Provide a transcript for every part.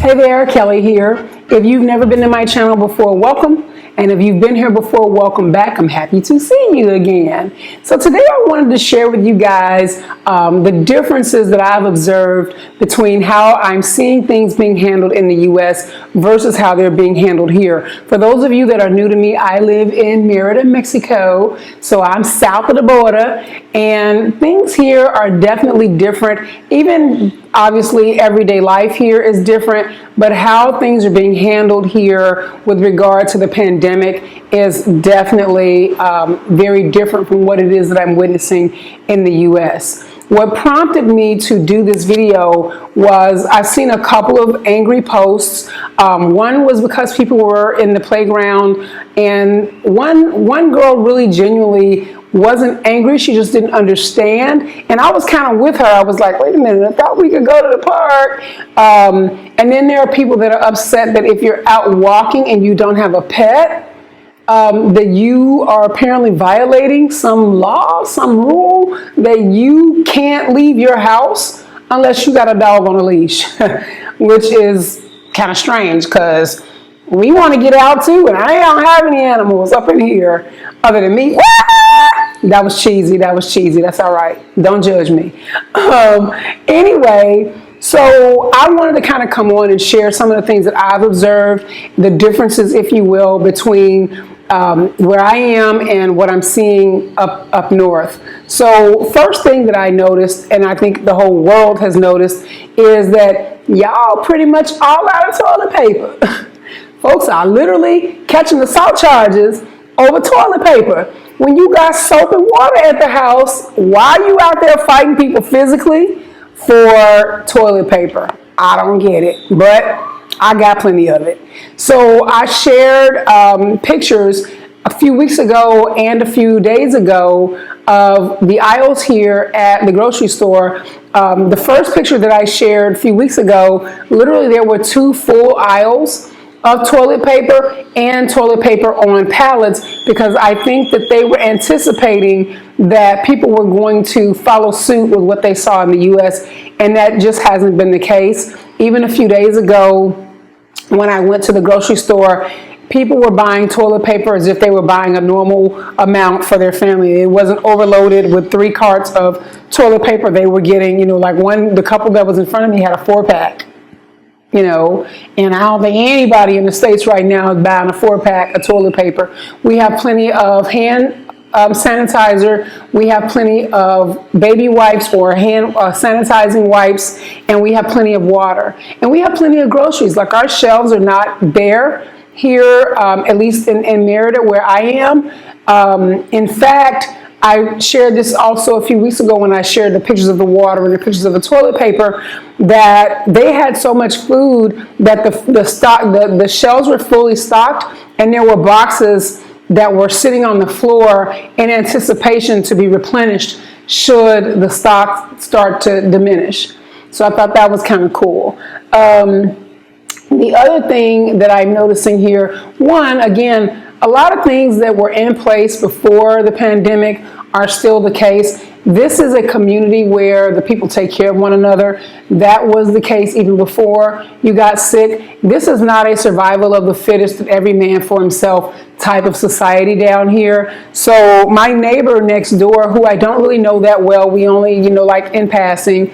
Hey there, Kelly here. If you've never been to my channel before, welcome. And if you've been here before, welcome back. I'm happy to see you again. So today I wanted to share with you guys the differences that I've observed between how I'm seeing things being handled in the U.S. versus how they're being handled here. For those of you that are new to me, I live in Merida, Mexico. So I'm south of the border, and things here are definitely different. Even obviously, everyday life here is different, but how things are being handled here with regard to the pandemic is definitely very different from what it is that I'm witnessing in the U.S. What prompted me to do this video was I've seen a couple of angry posts. One was because people were in the playground, and one girl really genuinely wasn't angry, she just didn't understand. And I was kind of with her. I was like, wait a minute, I thought we could go to the park. And then there are people that are upset that if you're out walking and you don't have a pet, that you are apparently violating some law, some rule, that you can't leave your house unless you got a dog on a leash, which is kind of strange because we want to get out too, and I don't have any animals up in here other than me. That was cheesy. That was cheesy. That's all right. Don't judge me. Anyway, so I wanted to kind of come on and share some of the things that I've observed, the differences, if you will, between where I am and what I'm seeing up north. So first thing that I noticed, and I think the whole world has noticed, is that y'all pretty much all out of toilet paper. Folks are literally catching the salt charges over toilet paper. When you got soap and water at the house, why are you out there fighting people physically for toilet paper? I don't get it, but I got plenty of it. So I shared pictures a few weeks ago and a few days ago of the aisles here at the grocery store. The first picture that I shared a few weeks ago, literally there were 2 full aisles of toilet paper and toilet paper on pallets, because I think that they were anticipating that people were going to follow suit with what they saw in the U.S., and that just hasn't been the case. Even a few days ago, when I went to the grocery store, people were buying toilet paper as if they were buying a normal amount for their family. It wasn't overloaded with 3 carts of toilet paper. They were getting, like the couple that was in front of me had a 4-pack. And I don't think anybody in the States right now is buying a 4-pack of toilet paper. We have plenty of hand sanitizer. We have plenty of baby wipes or hand sanitizing wipes, and we have plenty of water. And we have plenty of groceries. Like, our shelves are not bare here, at least in Merida where I am. In fact, I shared this also a few weeks ago when I shared the pictures of the water and the pictures of the toilet paper, that they had so much food that the shelves were fully stocked, and there were boxes that were sitting on the floor in anticipation to be replenished should the stock start to diminish. So I thought that was kind of cool. The other thing that I'm noticing here, one, again, a lot of things that were in place before the pandemic are still the case. This is a community where the people take care of one another. That was the case even before you got sick. This is not a survival of the fittest, every man for himself type of society down here. So my neighbor next door, who I don't really know that well, we only, like in passing,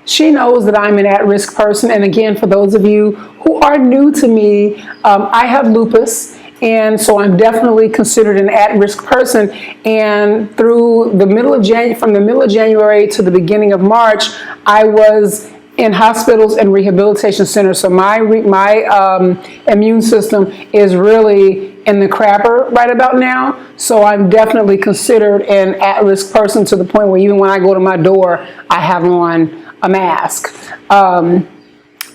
she knows that I'm an at-risk person. And again, for those of you who are new to me, I have lupus. And so I'm definitely considered an at-risk person. And through the middle of January, from the middle of January to the beginning of March, I was in hospitals and rehabilitation centers. So my immune system is really in the crapper right about now. So I'm definitely considered an at-risk person, to the point where even when I go to my door, I have on a mask.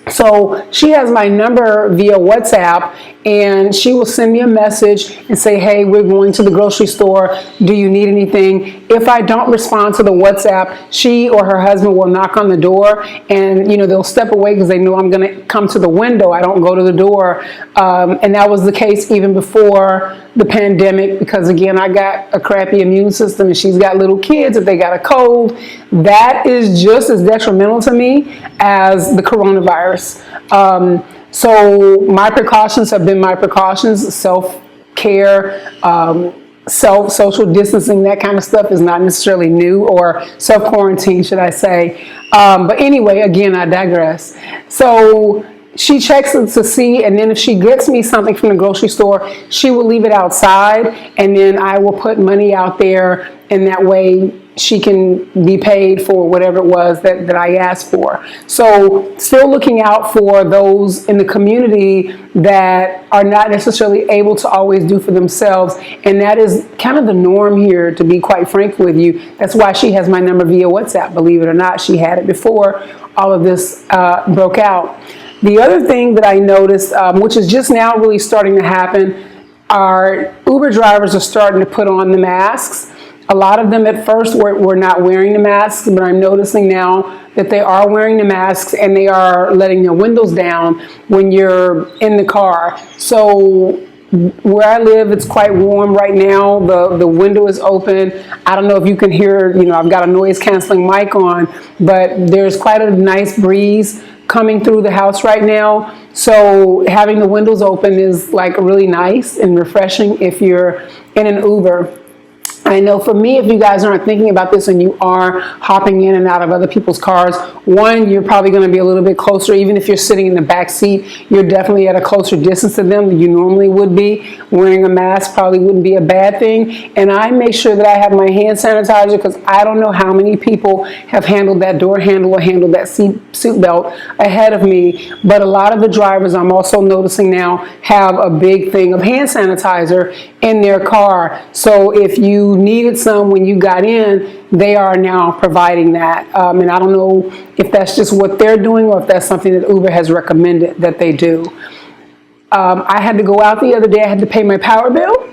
So she has my number via WhatsApp, and she will send me a message and say, hey, we're going to the grocery store. Do you need anything? If I don't respond to the WhatsApp, she or her husband will knock on the door, and they'll step away because they know I'm going to come to the window. I don't go to the door. And that was the case even before the pandemic, because again, I got a crappy immune system, and she's got little kids. If they got a cold, that is just as detrimental to me as the coronavirus. virus. So my precautions have been my precautions, self-care, social distancing, that kind of stuff is not necessarily new, or self-quarantine, should I say. But anyway, again, I digress. So she checks it to see, and then if she gets me something from the grocery store, she will leave it outside, and then I will put money out there, and that way she can be paid for whatever it was that I asked for. So still looking out for those in the community that are not necessarily able to always do for themselves. And that is kind of the norm here, to be quite frank with you. That's why she has my number via WhatsApp, believe it or not. She had it before all of this broke out. The other thing that I noticed, which is just now really starting to happen, are Uber drivers are starting to put on the masks. A lot of them at first were not wearing the masks, but I'm noticing now that they are wearing the masks, and they are letting their windows down when you're in the car. So where I live, it's quite warm right now. The window is open. I don't know if you can hear, I've got a noise canceling mic on, but there's quite a nice breeze coming through the house right now. So having the windows open is like really nice and refreshing if you're in an Uber. I know for me, if you guys aren't thinking about this and you are hopping in and out of other people's cars, one, you're probably going to be a little bit closer. Even if you're sitting in the back seat, you're definitely at a closer distance to them than you normally would be. Wearing a mask probably wouldn't be a bad thing. And I make sure that I have my hand sanitizer, because I don't know how many people have handled that door handle or handled that seat belt ahead of me. But a lot of the drivers, I'm also noticing now, have a big thing of hand sanitizer in their car. So if you needed some when you got in, they are now providing that. And I don't know if that's just what they're doing or if that's something that Uber has recommended that they do. I had to go out the other day. I had to pay my power bill,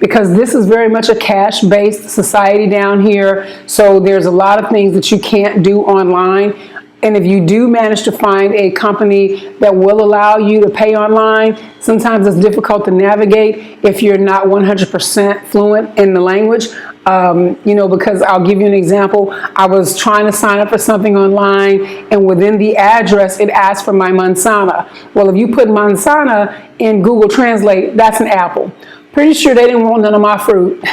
because this is very much a cash-based society down here. So there's a lot of things that you can't do online. And if you do manage to find a company that will allow you to pay online, sometimes it's difficult to navigate if you're not 100% fluent in the language. Because I'll give you an example. I was trying to sign up for something online, and within the address, it asked for my manzana. Well, if you put manzana in Google Translate, that's an apple. Pretty sure they didn't want none of my fruit.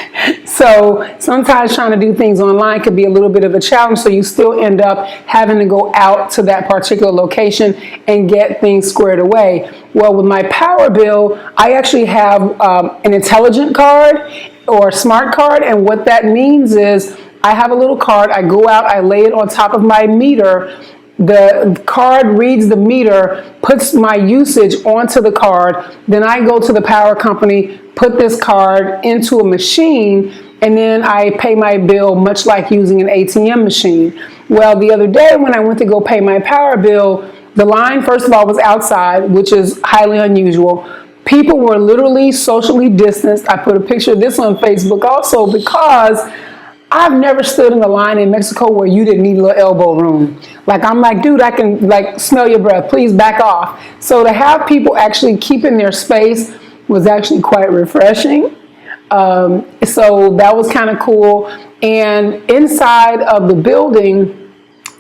So sometimes trying to do things online could be a little bit of a challenge. So you still end up having to go out to that particular location and get things squared away. Well, with my power bill, I actually have an intelligent card or smart card. And what that means is I have a little card. I go out, I lay it on top of my meter. The card reads the meter, puts my usage onto the card. Then I go to the power company, put this card into a machine, and then I pay my bill much like using an ATM machine. Well, the other day when I went to go pay my power bill, the line, first of all, was outside, which is highly unusual. People were literally socially distanced. I put a picture of this on Facebook also, because I've never stood in a line in Mexico where you didn't need a little elbow room. I'm like, dude, I can smell your breath. Please back off. So to have people actually keeping their space was actually quite refreshing. So that was kind of cool. And inside of the building,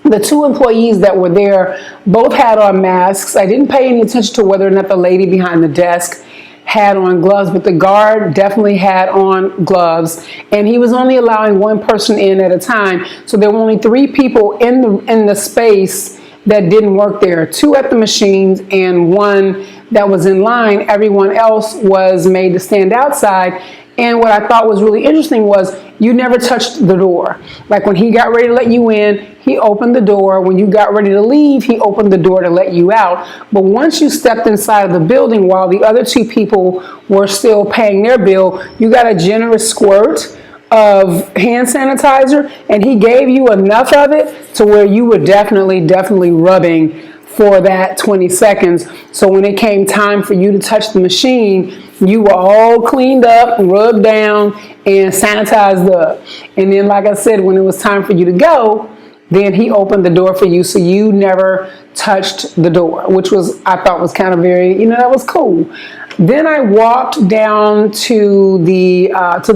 the two employees that were there both had on masks. I didn't pay any attention to whether or not the lady behind the desk had on gloves, but the guard definitely had on gloves, and he was only allowing one person in at a time. So there were only 3 people in the space that didn't work there, 2 at the machines and 1 that was in line. Everyone else was made to stand outside. And what I thought was really interesting was you never touched the door. Like when he got ready to let you in, he opened the door. When you got ready to leave, he opened the door to let you out. But once you stepped inside of the building while the other 2 people were still paying their bill, you got a generous squirt of hand sanitizer, and he gave you enough of it to where you were definitely rubbing for that 20 seconds. So when it came time for you to touch the machine, you were all cleaned up, rubbed down, and sanitized up. And then, like I said, when it was time for you to go, then he opened the door for you, so you never touched the door, which was, I thought was kind of very, that was cool. Then I walked down to the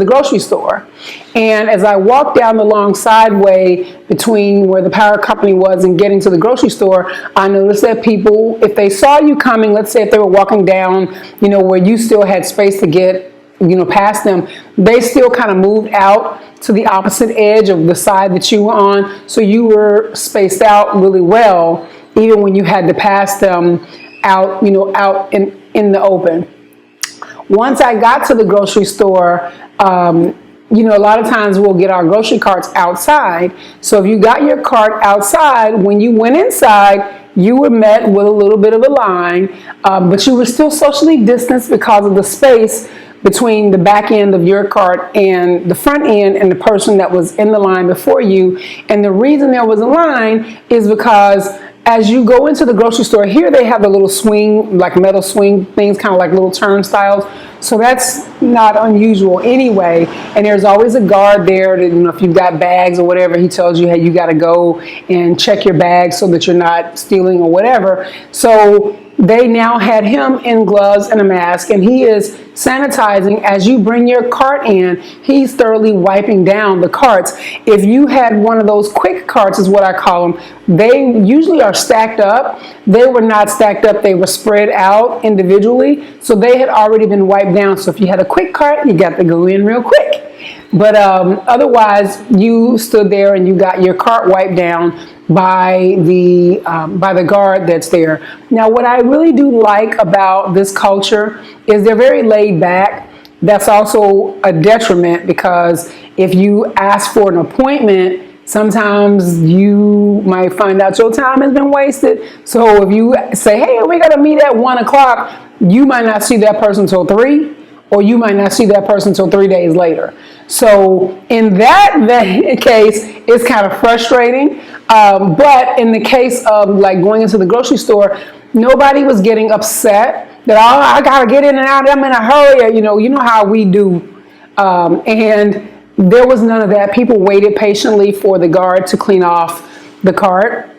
grocery store, and as I walked down the long sideway between where the power company was and getting to the grocery store, I noticed that people, if they saw you coming, let's say if they were walking down, where you still had space to get, past them, they still kind of moved out to the opposite edge of the side that you were on, so you were spaced out really well, even when you had to pass them out, out in the open. Once I got to the grocery store, a lot of times we'll get our grocery carts outside. So if you got your cart outside, when you went inside, you were met with a little bit of a line, but you were still socially distanced because of the space between the back end of your cart and the front end and the person that was in the line before you. And the reason there was a line is because as you go into the grocery store, here they have the little swing, like metal swing things, kind of like little turnstiles. So that's not unusual anyway. And there's always a guard there that, if you've got bags or whatever, he tells you, hey, you got to go and check your bags so that you're not stealing or whatever. So they now had him in gloves and a mask, and he is sanitizing as you bring your cart in. He's thoroughly wiping down the carts. If you had one of those quick carts, is what I call them, they usually are stacked up. They were not stacked up. They were spread out individually. So they had already been wiped down. So if you had a quick cart, you got to go in real quick. But otherwise, you stood there and you got your cart wiped down by the guard that's there. Now, what I really do like about this culture is they're very laid back. That's also a detriment, because if you ask for an appointment, sometimes you might find out your time has been wasted. So if you say, hey, we got to meet at 1 o'clock, you might not see that person till 3, or you might not see that person till 3 days later. So in that case, it's kind of frustrating. But in the case of like going into the grocery store, nobody was getting upset that, oh, I got to get in and out, I'm in a hurry. You know how we do. And there was none of that. People waited patiently for the guard to clean off the cart.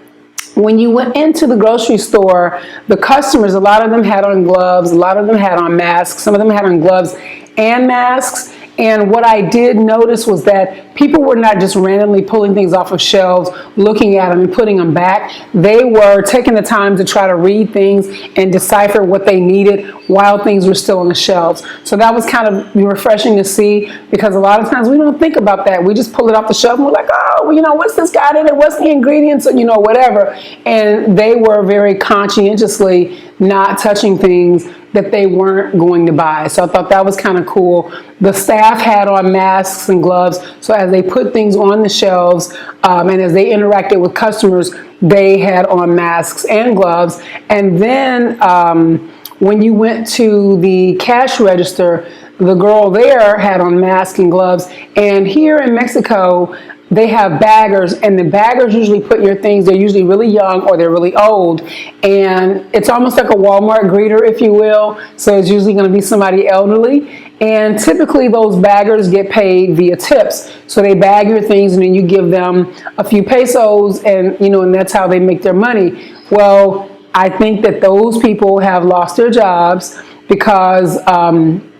When you went into the grocery store, the customers, a lot of them had on gloves, a lot of them had on masks, some of them had on gloves and masks. And what I did notice was that people were not just randomly pulling things off of shelves, looking at them and putting them back. They were taking the time to try to read things and decipher what they needed while things were still on the shelves. So that was kind of refreshing to see, because a lot of times we don't think about that. We just pull it off the shelf and we're like, oh, well, what's this got in it? What's the ingredients? Whatever. And they were very conscientiously not touching things that they weren't going to buy. So I thought that was kind of cool. The staff had on masks and gloves, so as they put things on the shelves and as they interacted with customers, they had on masks and gloves. And then when you went to the cash register, the girl there had on masks and gloves. And here in Mexico, they have baggers, and the baggers usually put your things, they're usually really young or they're really old, and it's almost like a Walmart greeter, if you will. So it's usually going to be somebody elderly, and typically those baggers get paid via tips. So they bag your things and then you give them a few pesos, and and that's how they make their money. Well, I think that those people have lost their jobs because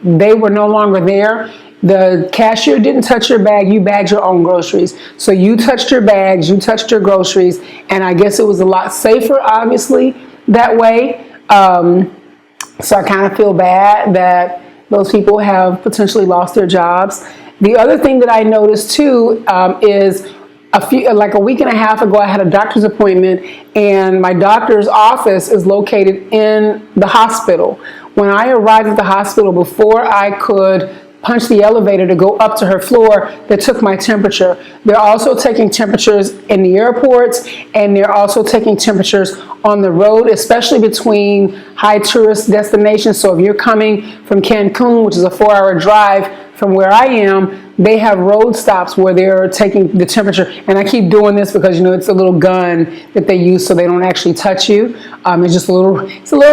they were no longer there. The cashier didn't touch your bag. You bagged your own groceries. So you touched your bags, you touched your groceries, and I guess it was a lot safer, obviously, that way. So I kind of feel bad that those people have potentially lost their jobs. The other thing that I noticed too is like a week and a half ago, I had a doctor's appointment, and my doctor's office is located in the hospital. When I arrived at the hospital, before I could punch the elevator to go up to her floor, they took my temperature. They're also taking temperatures in the airports, and they're also taking temperatures on the road, especially between high tourist destinations. So if you're coming from Cancun, which is a 4-hour drive from where I am, they have road stops where they're taking the temperature. And I keep doing this because it's a little gun that they use so they don't actually touch you. It's just a little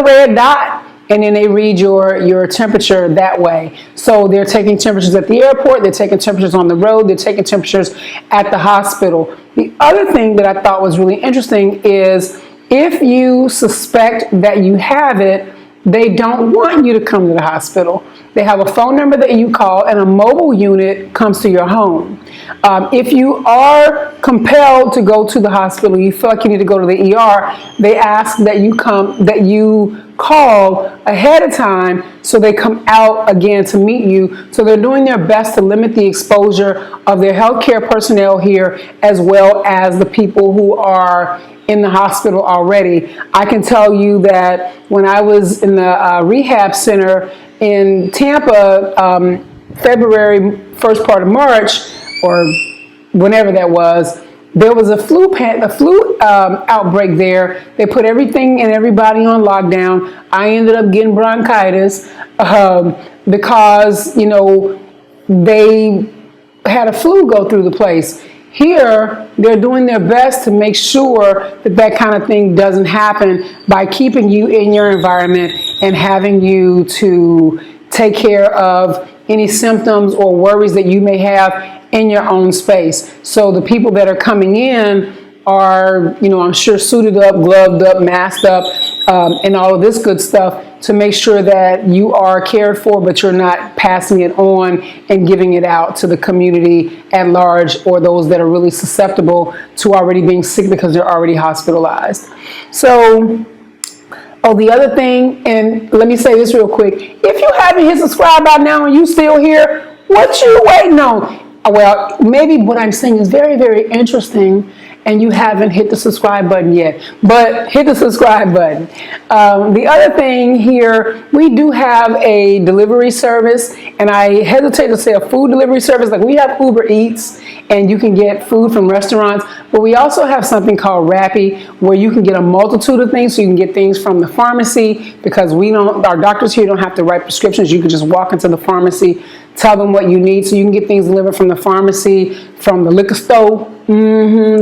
red dot, and then they read your temperature that way. So they're taking temperatures at the airport, they're taking temperatures on the road, they're taking temperatures at the hospital. The other thing that I thought was really interesting is if you suspect that you have it, they don't want you to come to the hospital. They have a phone number that you call, and a mobile unit comes to your home. If you are compelled to go to the hospital, you feel like you need to go to the ER, they ask that you call ahead of time so they come out again to meet you. So they're doing their best to limit the exposure of their healthcare personnel here, as well as the people who are in the hospital already. I can tell you that when I was in the rehab center in Tampa, February, first part of March, or whenever that was, there was a flu outbreak there. They put everything and everybody on lockdown. I ended up getting bronchitis because, they had a flu go through the place. Here, they're doing their best to make sure that that kind of thing doesn't happen by keeping you in your environment and having you to take care of any symptoms or worries that you may have in your own space. So the people that are coming in are, I'm sure suited up, gloved up, masked up, and all of this good stuff to make sure that you are cared for, but you're not passing it on and giving it out to the community at large, or those that are really susceptible to already being sick because they're already hospitalized. So, the other thing, and let me say this real quick, if you haven't hit subscribe by now and you still here, what you waiting on? Well, maybe what I'm saying is very, very interesting and you haven't hit the subscribe button yet, but hit the subscribe button. The other thing here, we do have a delivery service, and I hesitate to say a food delivery service. Like, we have Uber Eats, and you can get food from restaurants, but we also have something called Rappi, where you can get a multitude of things. So you can get things from the pharmacy, because our doctors here don't have to write prescriptions. You can just walk into the pharmacy, tell them what you need. So you can get things delivered from the pharmacy, from the liquor store, from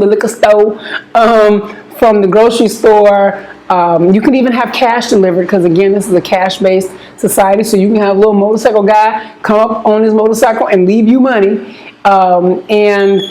the grocery store. You can even have cash delivered, because again, this is a cash-based society. So you can have a little motorcycle guy come up on his motorcycle and leave you money. And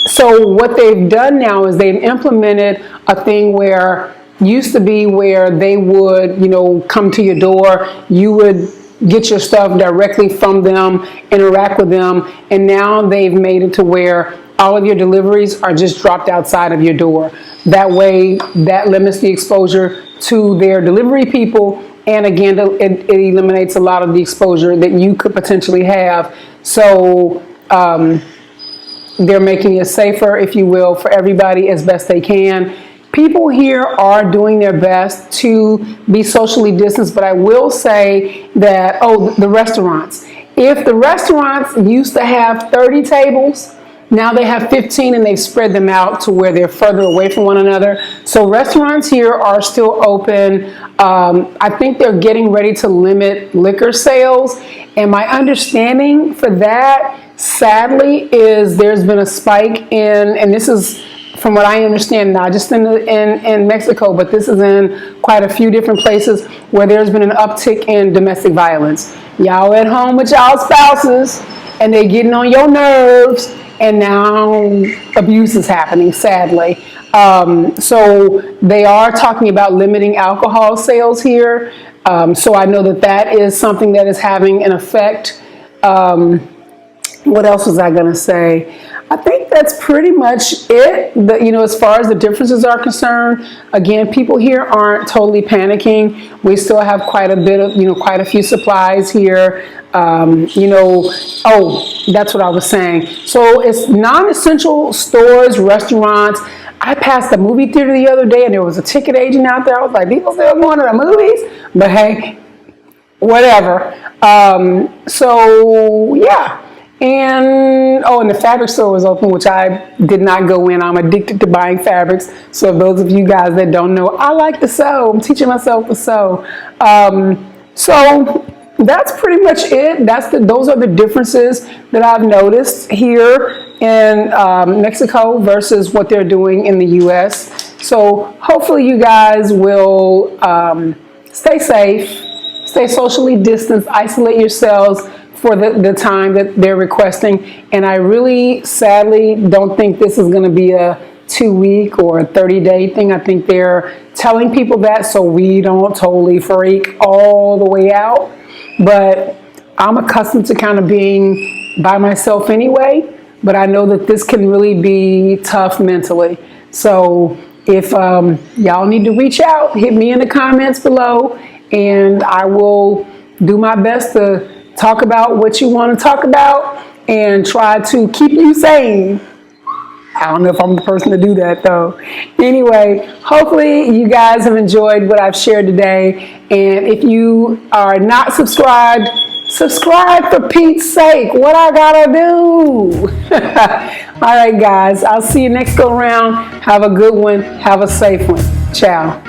so what they've done now is they've implemented a thing where used to be where they would, come to your door, you would get your stuff directly from them, interact with them, and now they've made it to where all of your deliveries are just dropped outside of your door. That way, that limits the exposure to their delivery people, and again, it eliminates a lot of the exposure that you could potentially have. So they're making it safer, if you will, for everybody as best they can. People here are doing their best to be socially distanced, but I will say that, the restaurants. If the restaurants used to have 30 tables, now they have 15, and they've spread them out to where they're further away from one another. So restaurants here are still open. I think they're getting ready to limit liquor sales. And my understanding for that, sadly, is there's been a spike in, and this is from what I understand, not just in Mexico, but this is in quite a few different places where there's been an uptick in domestic violence. Y'all at home with y'all spouses, and they getting on your nerves, and now abuse is happening, sadly. So they are talking about limiting alcohol sales here. So I know that is something that is having an effect. What else was I going to say? I think that's pretty much it. As far as the differences are concerned, again, people here aren't totally panicking. We still have quite a bit of, quite a few supplies here. That's what I was saying. So it's non-essential stores, restaurants. I passed a movie theater the other day, and there was a ticket agent out there. I was like, people still going to the movies? But hey, whatever. So yeah. And the fabric store was open, which I did not go in. I'm addicted to buying fabrics. So those of you guys that don't know, I like to sew. I'm teaching myself to sew. So that's pretty much it. Those are the differences that I've noticed here in Mexico versus what they're doing in the U.S. So hopefully you guys will stay safe, stay socially distanced, isolate yourselves for the time that they're requesting. And I really, sadly, don't think this is going to be a 2-week or 30-day thing. I think they're telling people that so we don't totally freak all the way out. But I'm accustomed to kind of being by myself anyway, but I know that this can really be tough mentally. So if y'all need to reach out, hit me in the comments below, and I will do my best to talk about what you want to talk about and try to keep you sane. I don't know if I'm the person to do that though. Anyway, hopefully you guys have enjoyed what I've shared today. And if you are not subscribed, subscribe for Pete's sake. What I gotta do? All right, guys. I'll see you next go around. Have a good one. Have a safe one. Ciao.